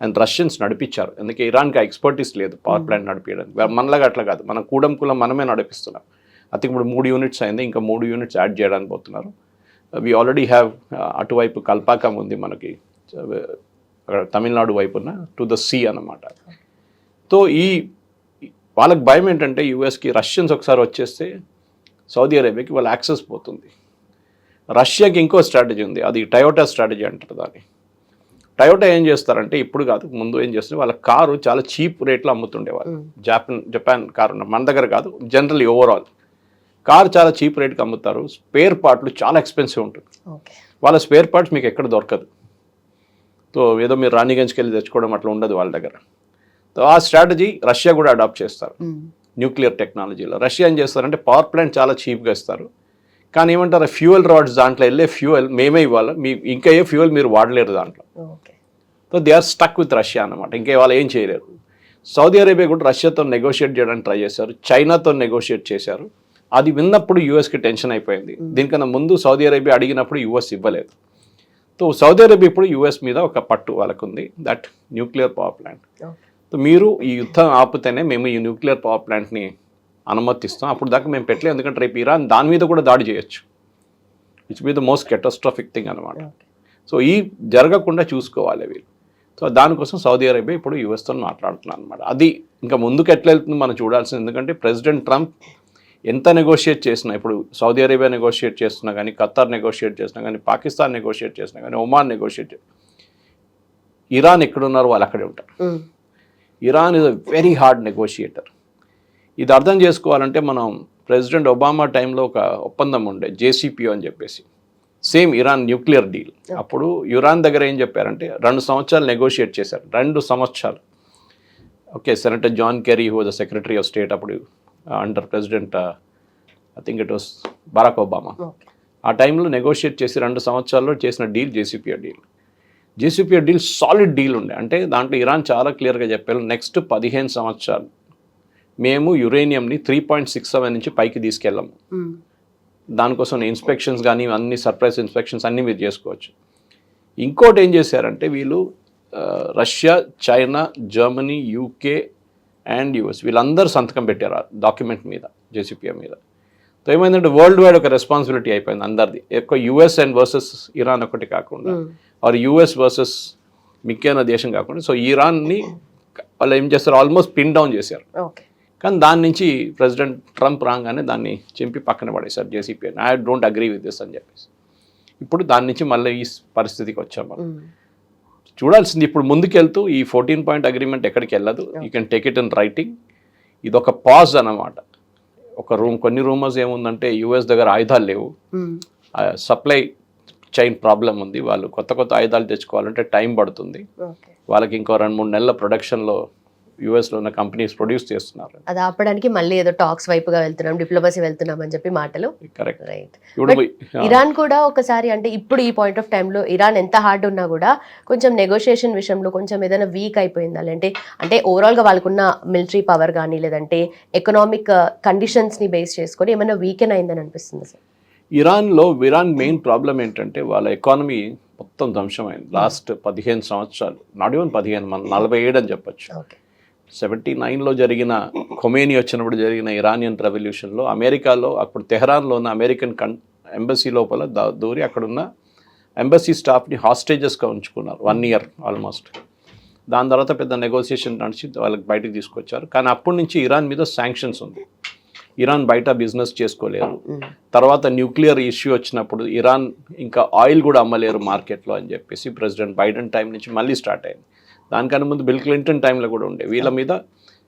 అండ్ రష్యన్స్ నడిపించారు. అందుకే ఇరాన్కి ఎక్స్పర్టీస్ లేదు పవర్ ప్లాంట్ నడిపించడానికి. మనలాగా అట్లా కాదు, మనం కూడంకులం మనమే నడిపిస్తున్నాం. అది ఇప్పుడు 3 units అయింది, ఇంకా 3 units యాడ్ చేయడానికి పోతున్నారు. వీ ఆల్రెడీ హ్యావ్ అటువైపు కల్పాకం ఉంది మనకి, తమిళనాడు వైపున టు ద సీ అన్నమాట. సో ఈ వాళ్ళకి భయం ఏంటంటే యూఎస్కి రష్యన్స్ ఒకసారి వచ్చేస్తే సౌదీ అరేబియాకి వాళ్ళ యాక్సెస్ పోతుంది. రష్యాకి ఇంకో స్ట్రాటజీ ఉంది, అది టయోటా స్ట్రాటజీ అంటారు దాన్ని. టయోటా ఏం చేస్తారంటే ఇప్పుడు కాదు ముందు ఏం చేస్తారు, వాళ్ళ కారు చాలా చీప్ రేట్లో అమ్ముతుండేవాళ్ళు. జపాన్ కారు మన దగ్గర కాదు, జనరల్లీ ఓవరాల్ కారు చాలా చీప్ రేట్కి అమ్ముతారు. స్పేర్ పార్ట్లు చాలా ఎక్స్పెన్సివ్ ఉంటుంది. వాళ్ళ స్పేర్ పార్ట్స్ మీకు ఎక్కడ దొరకదు. సో ఏదో మీరు రాణిగంజ్కి వెళ్ళి తెచ్చుకోవడం అట్లా ఉండదు వాళ్ళ దగ్గర. సో ఆ స్ట్రాటజీ రష్యా కూడా అడాప్ట్ చేస్తారు న్యూక్లియర్ టెక్నాలజీలో. రష్యా ఏం చేస్తారంటే పవర్ ప్లాంట్ చాలా చీప్గా ఇస్తారు, కానీ ఏమంటారు ఫ్యూయల్ రాడ్స్ దాంట్లో వెళ్ళే ఫ్యూయల్ మేమే ఇవ్వాలి, మీ ఇంకా ఏ ఫ్యూయల్ మీరు వాడలేరు దాంట్లో. So they are stuck with Russia అనమాట, ఇంకా వాళ్ళు ఏం చేయలేరు. సౌదీ అరేబియా కూడా రష్యాతో నెగోషియేట్ చేయడానికి ట్రై చేశారు, చైనాతో నెగోషియేట్ చేశారు. అది విన్నప్పుడు యూఎస్కి టెన్షన్ అయిపోయింది. దీనికన్నా ముందు సౌదీ అరేబియా అడిగినప్పుడు యూఎస్ ఇవ్వలేదు. సో సౌదీ అరేబియా ఇప్పుడు యుఎస్ మీద ఒక పట్టు వాళ్ళకు ఉంది, that nuclear power plant. So మీరు ఈ యుద్ధం ఆపితేనే మేము ఈ న్యూక్లియర్ పవర్ ప్లాంట్ని అనుమతిస్తాం, అప్పుడు దాకా మేము పెట్టలేదు, ఎందుకంటే రేపు ఇరాన్ దాని మీద కూడా దాడి చేయొచ్చు, which be the most catastrophic thing అనమాట. సో ఈ జరగకుండా చూసుకోవాలి వీళ్ళు. సో దానికోసం సౌదీ అరేబియా ఇప్పుడు యుఎస్తో మాట్లాడుతున్నారు అనమాట. అది ఇంకా ముందుకు ఎట్లా వెళ్తుంది మనం చూడాల్సింది, ఎందుకంటే ప్రెసిడెంట్ ట్రంప్ ఎంత నెగోషియేట్ చేసినా, ఇప్పుడు సౌదీ అరేబియా నెగోషియేట్ చేస్తున్నా కానీ, ఖత్తర్ నెగోషియేట్ చేసినా కానీ, పాకిస్తాన్ నెగోషియేట్ చేసినా కానీ, ఒమాన్ నెగోషియేట్, ఇరాన్ ఎక్కడున్నారో వాళ్ళు అక్కడే ఉంటారు. Iran is a very hard negotiator. ఇది అర్థం చేసుకోవాలంటే మనం ప్రెసిడెంట్ ఒబామా టైంలో ఒక ఒప్పందం ఉండే, జేసీపీఓ అని చెప్పేసి, సేమ్ ఇరాన్ న్యూక్లియర్ డీల్. అప్పుడు ఇరాన్ దగ్గర ఏం చెప్పారంటే 2 సంవత్సరాలు నెగోషియేట్ చేశారు, 2 సంవత్సరాలు. Okay, senator John Kerry who the secretary of state అప్పుడు under president I think it was Barack Obama. ఆ టైంలో నెగోషియేట్ చేసి 2 సంవత్సరాల్లో చేసిన deal JCPO deal. JCPO deal solid deal ఉండే, అంటే దాంట్లో ఇరాన్ చాలా క్లియర్గా చెప్పారు, నెక్స్ట్ 15 సంవత్సరాలు మేము యురేనియంని 3.67 నుంచి పైకి తీసుకెళ్ళాము, దానికోసం ఇన్స్పెక్షన్స్ కానీ అన్ని సర్ప్రైజ్ ఇన్స్పెక్షన్స్ అన్నీ మీరు చేసుకోవచ్చు. ఇంకోటి ఏం చేశారంటే వీళ్ళు Russia, China, Germany, UK and US వీళ్ళందరూ సంతకం పెట్టారు ఆ డాక్యుమెంట్ మీద, జేసీపీఓ మీద. సో ఏమైందంటే వరల్డ్ వైడ్ ఒక రెస్పాన్సిబిలిటీ అయిపోయింది అందరిది, ఎక్కువ యుఎస్ అండ్ వర్సెస్ ఇరాన్ ఒకటి కాకుండా, ఆర్ యుఎస్ వర్సెస్ మిక్కేన దేశం కాకుండా, సో ఇరాన్ని వాళ్ళు ఏం చేస్తారు, ఆల్మోస్ట్ పిన్ డౌన్ చేశారు. కానీ దాని నుంచి ప్రెసిడెంట్ ట్రంప్ రాగానే దాన్ని చింపి పక్కన పడేశారు JCP. I don't agree with this అని చెప్పేసి ఇప్పుడు దాని నుంచి మళ్ళీ ఈ పరిస్థితికి వచ్చాం మనం. చూడాల్సింది ఇప్పుడు ముందుకెళ్తూ ఈ 14 పాయింట్ అగ్రిమెంట్ ఎక్కడికి వెళ్ళదు, you can take it in writing. ఇది ఒక పాజ్ అన్నమాట. కొన్ని రూమర్స్ ఏముందంటే యుఎస్ దగ్గర ఆయుధాలు లేవు, సప్లై చైన్ ప్రాబ్లం ఉంది, వాళ్ళు కొత్త ఆయుధాలు తెచ్చుకోవాలంటే టైం పడుతుంది, వాళ్ళకి ఇంకో 2-3 నెలల ప్రొడక్షన్లో యుఎస్లో ఉన్న కంపెనీస్ ప్రొడ్యూస్ చేస్తున్నారు.
అది ఆపడానికి మళ్ళీ ఏదో టాక్స్ వైపుగా వెళ్తున్నాం, డిప్లొమసీ వెళ్తున్నాం అని చెప్పి మాటలు.
Correct,
right. ఇరాన్ కూడా ఒకసారి, అంటే ఇప్పుడు ఈ పాయింట్ ఆఫ్ టైంలో ఇరాన్ ఎంత హార్డ్ ఉన్నా కూడా కొంచెం నెగోషియేషన్ విషయంలో కొంచెం ఏదైనా వీక్ అయిపోయిందా, అంటే ఓవరాల్గా వాళ్ళకున్న మిలిటరీ పవర్ కానీ లేదంటే ఎకనామిక్ కండిషన్స్ని బేస్ చేసుకొని ఏమైనా వీకెన్ అయిందని అనిపిస్తుంది సార్?
ఇరాన్ మెయిన్ ప్రాబ్లం ఏంటంటే వాళ్ళ ఎకానమీ మొత్తం ధ్వంసమైంది లాస్ట్ 15 సంవత్సరాలు, నాట్ ఈవెన్ 15, 47 అని చెప్పొచ్చు. 79లో జరిగిన ఖొమేనీ వచ్చినప్పుడు జరిగిన ఇరానియన్ రెవల్యూషన్లో అమెరికాలో, అప్పుడు తెహరాన్లో ఉన్న అమెరికన్ ఎంబసీ లోపల దూరి అక్కడున్న ఎంబసీ స్టాఫ్ని హాస్టేజెస్గా ఉంచుకున్నారు 1 year ఆల్మోస్ట్. దాని తర్వాత పెద్ద నెగోసియేషన్ నడిచి వాళ్ళకి బయటకు తీసుకొచ్చారు. కానీ అప్పటి నుంచి ఇరాన్ మీద శాంక్షన్స్ ఉంది, ఇరాన్ బయట బిజినెస్ చేసుకోలేరు. తర్వాత న్యూక్లియర్ ఇష్యూ వచ్చినప్పుడు ఇరాన్ ఇంకా ఆయిల్ కూడా అమ్మలేరు మార్కెట్లో అని చెప్పేసి ప్రెసిడెంట్ బైడెన్ టైం నుంచి మళ్ళీ స్టార్ట్ అయింది. దానికన్నా ముందు బిల్ క్లింటన్ టైంలో కూడా ఉండే వీళ్ళ మీద.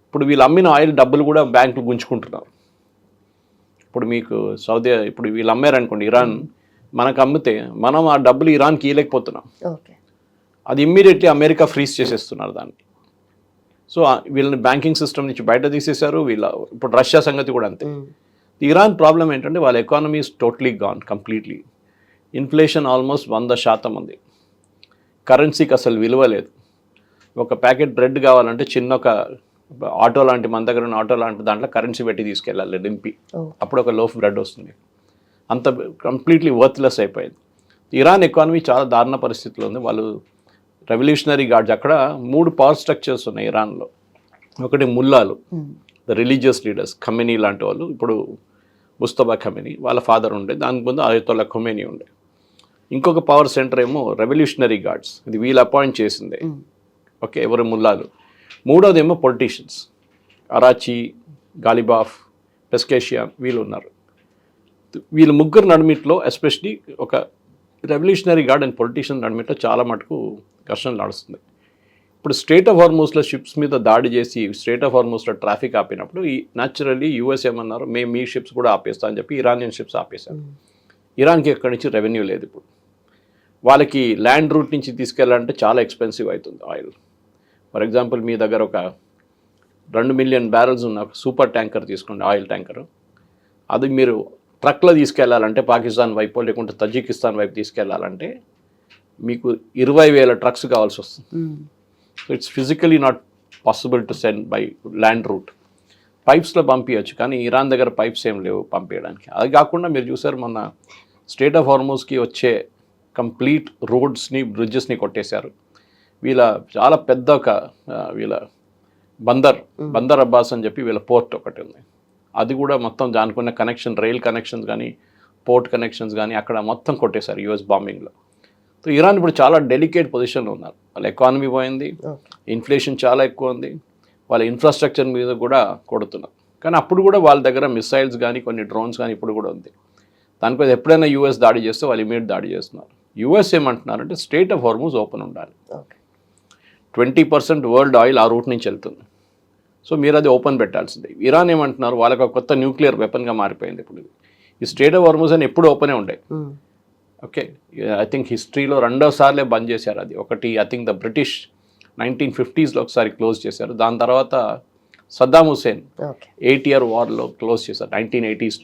ఇప్పుడు వీళ్ళు అమ్మిన ఆయిల్ డబ్బులు కూడా బ్యాంకులు గుంజుకుంటున్నారు. ఇప్పుడు మీకు ఇప్పుడు వీళ్ళు అమ్మారనుకోండి ఇరాన్, మనకు అమ్మితే మనం ఆ డబ్బులు ఇరాన్కి ఇవ్వలేకపోతున్నాం, అది ఇమ్మీడియట్లీ అమెరికా ఫ్రీజ్ చేసేస్తున్నారు దాన్ని. సో వీళ్ళని బ్యాంకింగ్ సిస్టమ్ నుంచి బయట తీసేశారు. ఇప్పుడు రష్యా సంగతి కూడా అంతే. ఇరాన్ ప్రాబ్లం ఏంటంటే వాళ్ళ economy is totally gone completely. Inflation almost 100% ఉంది, కరెన్సీకి అసలు విలువ లేదు. ఒక ప్యాకెట్ బ్రెడ్ కావాలంటే చిన్న ఒక ఆటో లాంటి, మన దగ్గర ఉన్న ఆటో లాంటి దాంట్లో కరెన్సీ పెట్టి తీసుకెళ్ళాలి దింపి, అప్పుడు ఒక లోఫ్ బ్రెడ్ వస్తుంది. అంత కంప్లీట్లీ వర్త్లెస్ అయిపోయింది. ఇరాన్ ఎకానమీ చాలా దారుణ పరిస్థితిలో ఉంది. వాళ్ళు రెవల్యూషనరీ గార్డ్స్, అక్కడ 3 పవర్ స్ట్రక్చర్స్ ఉన్నాయి ఇరాన్లో. ఒకటి ముల్లాలు, ద రిలీజియస్ లీడర్స్, ఖమేనీ లాంటి వాళ్ళు. ఇప్పుడు ముస్తఫా ఖమేనీ వాళ్ళ ఫాదర్ ఉండే, దానికి ముందు అయతొల్లా ఖొమేనీ ఉండే. ఇంకొక పవర్ సెంటర్ ఏమో రెవల్యూషనరీ గార్డ్స్, ఇది వీళ్ళు అపాయింట్ చేసిందే. ఓకే, ఎవరు ముల్లాలు. మూడోదేమో పొలిటీషియన్స్, అరాచి, గాలిబాఫ్, పెస్కేషియాన్, వీళ్ళు ఉన్నారు. వీళ్ళు ముగ్గురు నడిమిట్లో ఎస్పెషలీ ఒక రెవల్యూషనరీ గార్డ్ అండ్ పొలిటీషియన్ నడిమిట్లో చాలా మటుకు ఘర్షణ నడుస్తుంది. ఇప్పుడు స్ట్రెయిట్ ఆఫ్ హార్మూజ్లో షిప్స్ మీద దాడి చేసి స్ట్రెయిట్ ఆఫ్ హార్మూజ్లో ట్రాఫిక్ ఆపినప్పుడు న్యాచురల్లీ యూఎస్ ఏమన్నారు, మేము మీ షిప్స్ కూడా ఆపేస్తా అని చెప్పి ఇరానియన్ షిప్స్ ఆపేశారు. ఇరాన్కి ఎక్కడి నుంచి రెవెన్యూ లేదు. ఇప్పుడు వాళ్ళకి ల్యాండ్ రూట్ నుంచి తీసుకెళ్ళాలంటే చాలా ఎక్స్పెన్సివ్ అవుతుంది ఆయిల్. ఫర్ ఎగ్జాంపుల్ మీ దగ్గర ఒక 2 మిలియన్ బ్యారెల్స్ ఉన్న ఒక సూపర్ ట్యాంకర్ తీసుకోండి, ఆయిల్ ట్యాంకరు. అది మీరు ట్రక్లో తీసుకెళ్లాలంటే పాకిస్తాన్ వైపు లేకుంటే తజికిస్తాన్ వైపు తీసుకెళ్లాలంటే మీకు 20,000 ట్రక్స్ కావాల్సి వస్తుంది. So it's physically not possible to send by land route. పైప్స్లో పంపించవచ్చు, కానీ ఇరాన్ దగ్గర పైప్స్ ఏం లేవు పంపించడానికి. అది కాకుండా మీరు చూసారు మొన్న స్ట్రెయిట్ ఆఫ్ హార్మూజ్కి వచ్చే కంప్లీట్ రోడ్స్ని బ్రిడ్జెస్ని కొట్టేశారు. వీళ్ళ చాలా పెద్ద ఒక వీళ్ళ బందర్ అబ్బాస్ అని చెప్పి వీళ్ళ పోర్ట్ ఒకటి ఉంది, అది కూడా మొత్తం దానికున్న కనెక్షన్, రైల్ కనెక్షన్స్ కానీ పోర్ట్ కనెక్షన్స్ కానీ అక్కడ మొత్తం కొట్టేశారు యూఎస్ బాంబింగ్లో. సో ఇరాన్ ఇప్పుడు చాలా డెలికేట్ పొజిషన్లో ఉన్నారు. వాళ్ళ ఎకానమీ పోయింది, ఇన్ఫ్లేషన్ చాలా ఎక్కువ ఉంది, వాళ్ళ ఇన్ఫ్రాస్ట్రక్చర్ మీద కూడా కొడుతున్నారు. కానీ అప్పుడు కూడా వాళ్ళ దగ్గర మిసైల్స్ కానీ కొన్ని డ్రోన్స్ కానీ ఇప్పుడు కూడా ఉంది. దానిపై ఎప్పుడైనా యూఎస్ దాడి చేస్తే వాళ్ళు ఇమీడియట్ దాడి చేస్తున్నారు. యూఎస్ ఏమంటున్నారంటే స్ట్రెయిట్ ఆఫ్ హార్మూజ్ ఓపెన్ ఉండాలి, 20% వరల్డ్ ఆయిల్ ఆ రూట్ నుంచి వెళ్తుంది, సో మీరు అది ఓపెన్ పెట్టాల్సిందే. ఇరాన్ ఏమంటున్నారు, వాళ్ళకి ఒక కొత్త న్యూక్లియర్ వెపన్గా మారిపోయింది ఇప్పుడు. ఈ స్ట్రెయిట్ ఆఫ్ హార్మూజ్ అని ఎప్పుడు ఓపెనే ఉంటాయి. ఓకే, ఐ థింక్ హిస్టరీలో 2 సార్లే బంద్ చేశారు అది. ఒకటి I think the British 1950s ఒకసారి క్లోజ్ చేశారు, దాని తర్వాత సద్దాం హుసేన్ 8 year వార్లో క్లోజ్ చేశారు 1980s.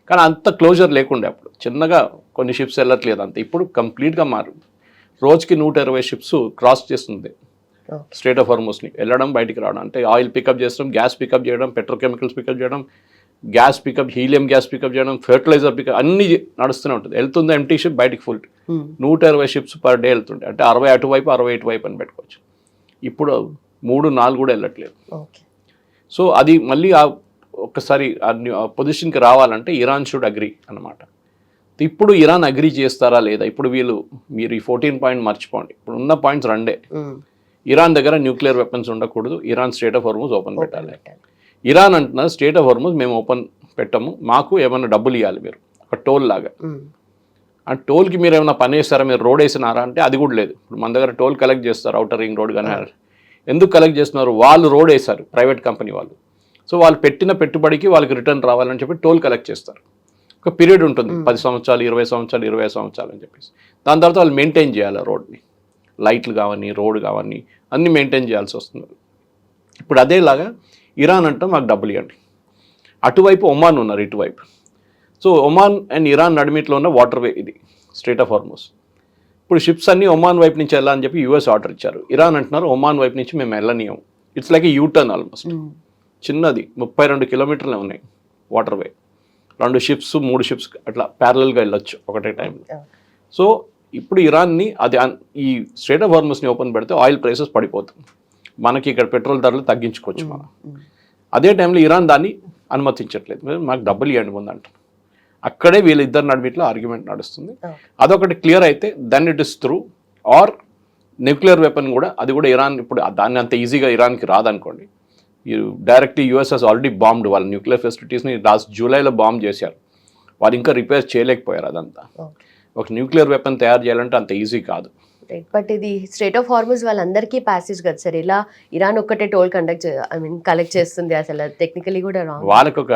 కానీ అంత క్లోజర్ లేకుండే అప్పుడు, చిన్నగా కొన్ని షిప్స్ వెళ్ళట్లేదు అంత. ఇప్పుడు కంప్లీట్గా రోజుకి 120 షిప్స్ క్రాస్ చేస్తుంది స్ట్రెయిట్ ఆఫ్ హార్మూజ్ని, వెళ్ళడం బయటికి రావడం. అంటే ఆయిల్ పికప్ చేస్తాం, గ్యాస్ పికప్ చేయడం, పెట్రోకెమికల్స్ పికప్ చేయడం, gas pick up, helium gas pick up చేయడం, ఫెర్టిలైజర్ పికప్, అన్నీ నడుస్తూనే ఉంటుంది. వెళ్తుంది ఎంటీ షిప్, బయటికి ఫుల్. 120 షిప్స్ పర్ డే వెళ్తుంటాయి. అంటే 60 అటువైపు 60 ఇటువైపు అని పెట్టుకోవచ్చు. ఇప్పుడు 3-4 కూడా వెళ్ళట్లేదు. సో అది మళ్ళీ ఒక్కసారి పొజిషన్కి రావాలంటే ఇరాన్ షుడ్ అగ్రీ అన్నమాట. ఇప్పుడు ఇరాన్ అగ్రీ చేస్తారా లేదా? ఇప్పుడు మీరు ఈ 14 పాయింట్ మర్చిపోండి. ఇప్పుడు ఉన్న పాయింట్స్ 2. ఇరాన్ దగ్గర న్యూక్లియర్ వెపన్స్ ఉండకూడదు, Iran straight of Hormuz open పెట్టాలి. ఇరాన్ అంటున్నారు స్ట్రెయిట్ ఆఫ్ హార్మూజ్ మేము ఓపెన్ పెట్టము, మాకు ఏమైనా డబ్బులు ఇవ్వాలి మీరు, ఒక టోల్ లాగా. ఆ టోల్కి మీరు ఏమైనా పని చేస్తారా, మీరు రోడ్ వేసినారా అంటే అది కూడా లేదు. ఇప్పుడు మన దగ్గర టోల్ కలెక్ట్ చేస్తారు, అవుటర్ రింగ్ రోడ్ కానీ. ఎందుకు కలెక్ట్ చేస్తున్నారు? వాళ్ళు రోడ్ వేశారు, ప్రైవేట్ కంపెనీ వాళ్ళు. సో వాళ్ళు పెట్టిన పెట్టుబడికి వాళ్ళకి రిటర్న్ రావాలని చెప్పి టోల్ కలెక్ట్ చేస్తారు. ఒక పీరియడ్ ఉంటుంది, 10 సంవత్సరాలు, 20 సంవత్సరాలు, 20 సంవత్సరాలు అని చెప్పేసి. దాని తర్వాత వాళ్ళు మెయింటైన్ చేయాలి రోడ్ని, లైట్లు కావని, రోడ్ కావని అన్నీ మెయింటైన్ చేయాల్సి వస్తుంది. ఇప్పుడు అదేలాగా ఇరాన్ అంటే మాకు డబ్బులు ఇవ్వండి. అటువైపు ఒమాన్ ఉన్నారు, ఇటువైపు. సో ఒమాన్ అండ్ ఇరాన్ నడిమిట్లో ఉన్న వాటర్వే ఇది స్ట్రెయిట్ ఆఫ్ హార్మూజ్. ఇప్పుడు షిప్స్ అన్నీ ఒమాన్ వైపు నుంచి వెళ్ళాలని చెప్పి యూఎస్ ఆర్డర్ ఇచ్చారు. ఇరాన్ అంటున్నారు ఒమాన్ వైపు నుంచి మేము వెళ్ళనియం. It's like a U-turn almost. చిన్నది 32 కిలోమీటర్లే ఉన్నాయి వాటర్వే. 2 షిప్స్ 3 షిప్స్ అట్లా ప్యారలల్గా వెళ్ళొచ్చు ఒకటే టైంలో. సో ఇప్పుడు ఇరాన్ని ఈ స్ట్రెయిట్ ఆఫ్ హార్మూజ్ని ఓపెన్ పెడితే ఆయిల్ ప్రైసెస్ పడిపోతుంది, మనకి ఇక్కడ పెట్రోల్ ధరలు తగ్గించుకోవచ్చు మనం. అదే టైంలో ఇరాన్ దాన్ని అనుమతించట్లేదు, మాకు డబ్బులు ఇవ్వండి ముందంట. అక్కడే వీళ్ళిద్దరు నడిమిట్లో ఆర్గ్యుమెంట్ నడుస్తుంది. అదొకటి క్లియర్ అయితే then it is through. Or nuclear weapon కూడా, అది కూడా ఇరాన్ ఇప్పుడు దాన్ని అంత ఈజీగా ఇరాన్కి రాదనుకోండి. Directly US he's already bombed వాళ్ళ న్యూక్లియర్ ఫెసిలిటీస్ని లాస్ట్ జూలైలో బాంబ్ చేశారు. వాళ్ళు ఇంకా రిపేర్ చేయలేకపోయారు. అదంతా ఒక న్యూక్లియర్ వెపన్ తయారు చేయాలంటే అంత ఈజీ కాదు.
బట్ ఇది స్ట్రెయిట్ ఆఫ్ హార్మూజ్ వాళ్ళందరికీ ప్యాసేజ్ కదా సార్. ఇలా ఇరాన్ ఒక్కటే టోల్ కలెక్ట్ చేస్తుంది, అసలు టెక్నికలీ కూడా రాంగ్.
వాళ్ళకి ఒక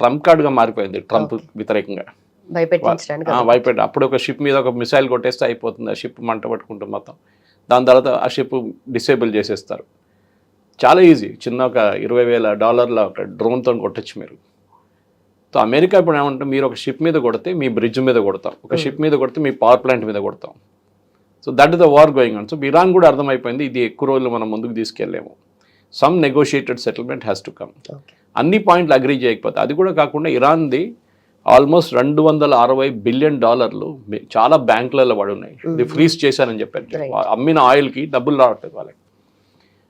ట్రంప్ కార్డుగా మారిపోయింది ట్రంప్ వ్యతిరేకంగా, భయపెట్టి. అప్పుడు ఒక షిప్ మీద ఒక మిసైల్ కొట్టేస్తే అయిపోతుంది, ఆ షిప్ మంట పట్టుకుంటుంది మొత్తం. దాని తర్వాత ఆ షిప్ డిసేబుల్ చేసేస్తారు. చాలా ఈజీ, చిన్న ఒక $20,000 ఒక డ్రోన్తో కొట్టచ్చు మీరు. సో అమెరికా ఇప్పుడు ఏమంటే మీరు ఒక షిప్ మీద కొడితే మీ బ్రిడ్జ్ మీద కొడతాం, ఒక షిప్ మీద కొడితే మీ పవర్ ప్లాంట్ మీద కొడతాం. So that is the war going on. So Iran కూడా అర్థమైపోయింది ఇది ఎక్కువ రోజులు మనం ముందుకు తీసుకెళ్ళలేము, some negotiated settlement has to come. అన్ని పాయింట్లు అగ్రీ చేయకపోతే, అది కూడా కాకుండా ఇరాన్ది ఆల్మోస్ట్ $260 బిలియన్ చాలా బ్యాంకులలో పడి ఉన్నాయి. ఇది ఫ్రీజ్ చేశారని చెప్పారు. అమ్మిన ఆయిల్కి డబ్బులు రావట్లేదు వాళ్ళకి.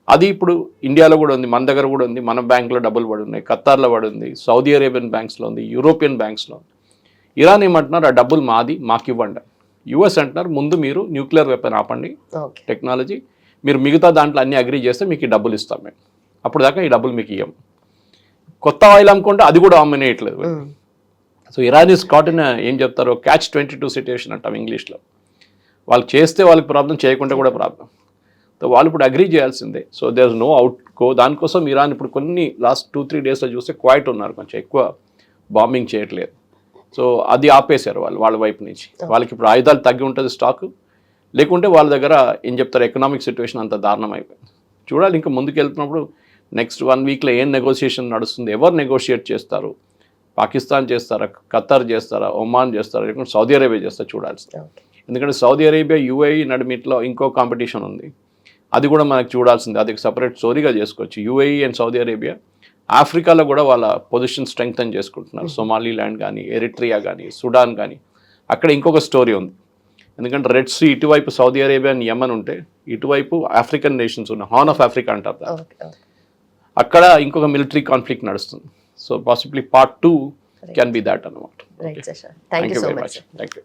అది ఇప్పుడు ఇండియాలో కూడా ఉంది, మన దగ్గర కూడా ఉంది. మన బ్యాంకులో డబ్బులు పడి ఉన్నాయి, ఖతార్లో పడి ఉంది, సౌదీ అరేబియన్ బ్యాంక్స్లో ఉంది, యూరోపియన్ బ్యాంక్స్లో ఉంది. ఇరాన్ ఏమంటున్నారు ఆ డబ్బులు మాకు ఇవ్వండి. యుఎస్ అంటున్నారు ముందు మీరు న్యూక్లియర్ వెపన్ ఆపండి టెక్నాలజీ, మీరు మిగతా దాంట్లో అన్ని అగ్రీ చేస్తే మీకు ఈ డబ్బులు ఇస్తాం మేము, అప్పుడు దాకా ఈ డబ్బులు మీకు ఇవ్వం. కొత్త ఆయిల్ అమ్ముకుంటే అది కూడా అమ్మనేయట్లేదు. So Iran is caught in ఏం చెప్తారు, catch-22 సిచ్యుయేషన్ అంటాం ఇంగ్లీష్లో. వాళ్ళు చేస్తే వాళ్ళకి ప్రాబ్లం, చేయకుంటే కూడా ప్రాబ్లం. సో వాళ్ళు ఇప్పుడు అగ్రీ చేయాల్సిందే. So there is no out go. దానికోసం ఇరాన్ ఇప్పుడు కొన్ని లాస్ట్ 2-3 డేస్లో చూస్తే క్వైట్ ఉన్నారు, కొంచెం ఎక్కువ బాంబింగ్ చేయట్లేదు. సో అది ఆపేశారు వాళ్ళ వైపు నుంచి. వాళ్ళకి ఇప్పుడు ఆయుధాలు తగ్గి ఉంటుంది స్టాక్, లేకుంటే వాళ్ళ దగ్గర ఏం చెప్తారు, ఎకనామిక్ సిచ్యువేషన్ అంత దారుణం అయిపోయింది. చూడాలి ఇంకా ముందుకు వెళ్తున్నప్పుడు నెక్స్ట్ 1 వీక్లో ఏం నెగోషియేషన్ నడుస్తుంది, ఎవరు నెగోషియేట్ చేస్తారు, పాకిస్తాన్ చేస్తారా, ఖతార్ చేస్తారా, ఒమాన్ చేస్తారా, లేకుంటే సౌదీ అరేబియా చేస్తారా చూడాల్సి. ఎందుకంటే సౌదీ అరేబియా యుఏఈ నడిమిట్లో ఇంకో కాంపిటీషన్ ఉంది, అది కూడా మనకు చూడాల్సింది. అది సపరేట్ స్టోరీగా చేసుకోవచ్చు. యుఏఈ అండ్ సౌదీ అరేబియా ఆఫ్రికాలో కూడా వాళ్ళ పొజిషన్ స్ట్రెంగ్తన్ చేసుకుంటున్నారు. సొమాలీలాండ్ కానీ, ఎరిట్రియా కానీ, సుడాన్ కానీ, అక్కడ ఇంకొక స్టోరీ ఉంది. ఎందుకంటే రెడ్ సీ ఇటువైపు సౌదీ అరేబియా అండ్ యమన్ ఉంటే ఇటువైపు ఆఫ్రికన్ నేషన్స్ ఉన్నాయి, హార్న్ ఆఫ్ ఆఫ్రికా అంటారు దాన్ని.
ఓకే
అక్కడ ఇంకొక మిలిటరీ కాన్ఫ్లిక్ట్ నడుస్తుంది. So possibly part 2 can be that అన్నమాట.
Right sir, thank you so
very
much.
Much. Thank you.